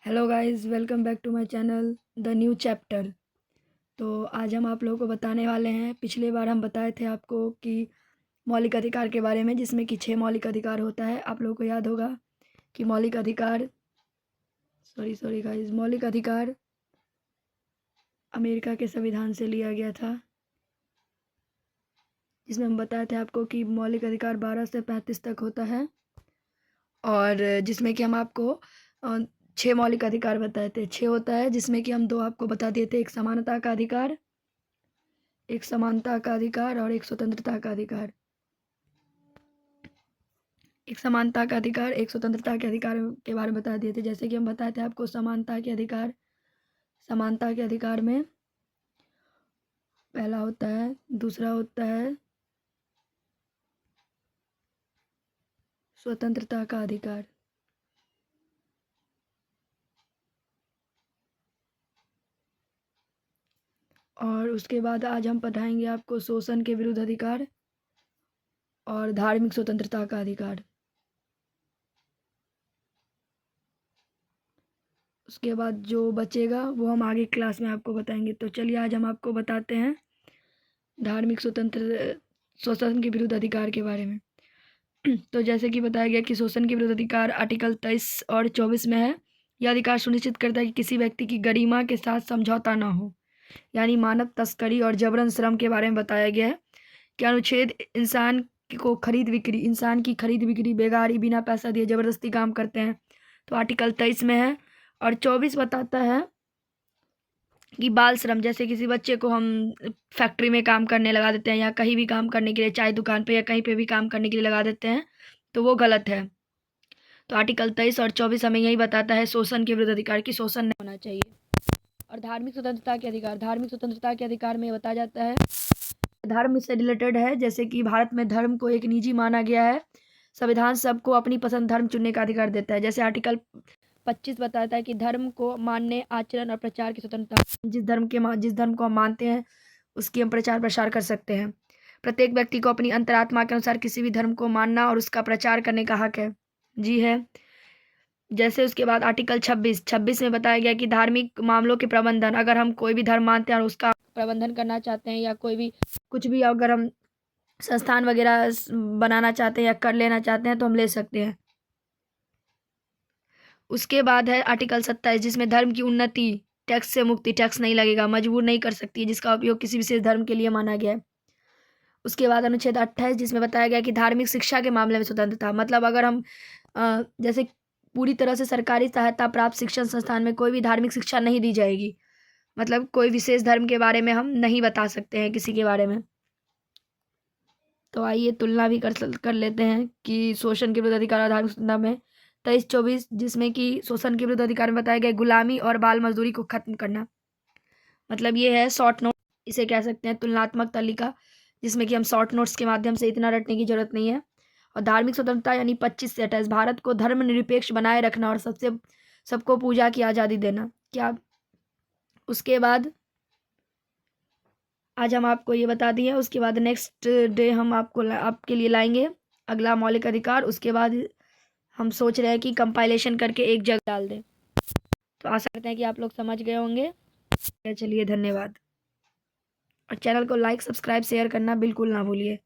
Hello guys, welcome back to my channel the new chapter. तो आज हम आप लोगों को बताने वाले हैं। पिछले बार हम बताए थे आपको कि मौलिक अधिकार के बारे में, जिसमें कि 6 मौलिक अधिकार होता है। आप लोगों को याद होगा कि मौलिक अधिकार सॉरी गाइस, मौलिक अधिकार अमेरिका के संविधान से लिया गया था, जिसमें हम बताए थे आपको कि मौलिक अधिकार 12 से 35 तक होता है। और जिसमें कि हम आपको 6 मौलिक अधिकार बताए थे। 6 होता है, जिसमें कि हम 2 आपको बता दिए थे। एक समानता का अधिकार, एक समानता का अधिकार और एक स्वतंत्रता का अधिकार। एक समानता का अधिकार, एक स्वतंत्रता के अधिकार के बारे में बता दिए थे। जैसे कि हम बताए थे आपको समानता के अधिकार। समानता के अधिकार में पहला होता है, दूसरा होता है स्वतंत्रता का अधिकार। और उसके बाद आज हम पढ़ाएंगे आपको शोषण के विरुद्ध अधिकार और धार्मिक स्वतंत्रता का अधिकार। उसके बाद जो बचेगा वो हम आगे क्लास में आपको बताएंगे। तो चलिए आज हम आपको बताते हैं धार्मिक शोषण के विरुद्ध अधिकार के बारे में। तो जैसे कि बताया गया कि शोषण के विरुद्ध अधिकार आर्टिकल 23 और 24 में है। यह अधिकार सुनिश्चित करता है कि किसी व्यक्ति की गरिमा के साथ समझौता ना हो, यानी मानव तस्करी और जबरन श्रम के बारे में बताया गया है कि अनुच्छेद इंसान की खरीद बिक्री बेगारी बिना पैसा दिए जबरदस्ती काम करते हैं, तो आर्टिकल 23 में है। और 24 बताता है कि बाल श्रम, जैसे किसी बच्चे को हम फैक्ट्री में काम करने लगा देते हैं या कहीं भी काम करने के लिए, चाय दुकान पे या कहीं पे भी काम करने के लिए लगा देते हैं, तो वो गलत है। तो आर्टिकल 23 और 24 हमें यही बताता है शोषण के विरुद्ध अधिकार की शोषण नहीं होना चाहिए। और धार्मिक स्वतंत्रता के अधिकार, धार्मिक स्वतंत्रता के अधिकार में बताया जाता है, धर्म से रिलेटेड है। जैसे कि भारत में धर्म को एक निजी माना गया है। संविधान सबको अपनी पसंद धर्म चुनने का अधिकार देता है। जैसे आर्टिकल 25 बताता है कि धर्म को मानने, आचरण और प्रचार की स्वतंत्रता। जिस धर्म को हम मानते हैं उसकी हम प्रचार प्रसार कर सकते हैं। प्रत्येक व्यक्ति को अपनी अंतरात्मा के अनुसार किसी भी धर्म को मानना और उसका प्रचार करने का हक है। जी है। जैसे उसके बाद आर्टिकल 26 में बताया गया कि धार्मिक मामलों के प्रबंधन, अगर हम कोई भी धर्म मानते हैं और उसका प्रबंधन करना चाहते हैं या कोई भी कुछ भी अगर हम संस्थान वगैरह बनाना चाहते हैं या कर लेना चाहते हैं तो हम ले सकते हैं। उसके बाद है आर्टिकल 27, जिसमें धर्म की उन्नति, टैक्स से मुक्ति, टैक्स नहीं लगेगा, मजबूर नहीं कर सकती, जिसका उपयोग किसी विशेष धर्म के लिए माना गया है। उसके बाद अनुच्छेद 28, जिसमें बताया गया कि धार्मिक शिक्षा के मामले में स्वतंत्रता, मतलब अगर हम जैसे पूरी तरह से सरकारी सहायता प्राप्त शिक्षण संस्थान में कोई भी धार्मिक शिक्षा नहीं दी जाएगी, मतलब कोई विशेष धर्म के बारे में हम नहीं बता सकते हैं किसी के बारे में। तो आइए तुलना भी कर लेते हैं कि शोषण के विरुद्ध अधिकार और धार्मिक स्वतंत्रता में 23-24, जिसमें कि शोषण के विरुद्ध अधिकार में बताया गया गुलामी और बाल मजदूरी को खत्म करना। मतलब ये है शॉर्ट नोट, इसे कह सकते हैं तुलनात्मक तालिका, जिसमें कि हम शॉर्ट नोट्स के माध्यम से इतना रटने की जरूरत नहीं है। और धार्मिक स्वतंत्रता यानी 25 से 28, भारत को धर्मनिरपेक्ष बनाए रखना और सबको पूजा की आज़ादी देना। क्या उसके बाद आज हम आपको ये बता दिए। उसके बाद नेक्स्ट डे हम आपके लिए लाएंगे अगला मौलिक अधिकार। उसके बाद हम सोच रहे हैं कि कंपाइलेशन करके एक जगह डाल दें। तो आशा करते हैं कि आप लोग समझ गए होंगे। चलिए, धन्यवाद। और चैनल को लाइक, सब्सक्राइब, शेयर करना बिल्कुल ना भूलिए।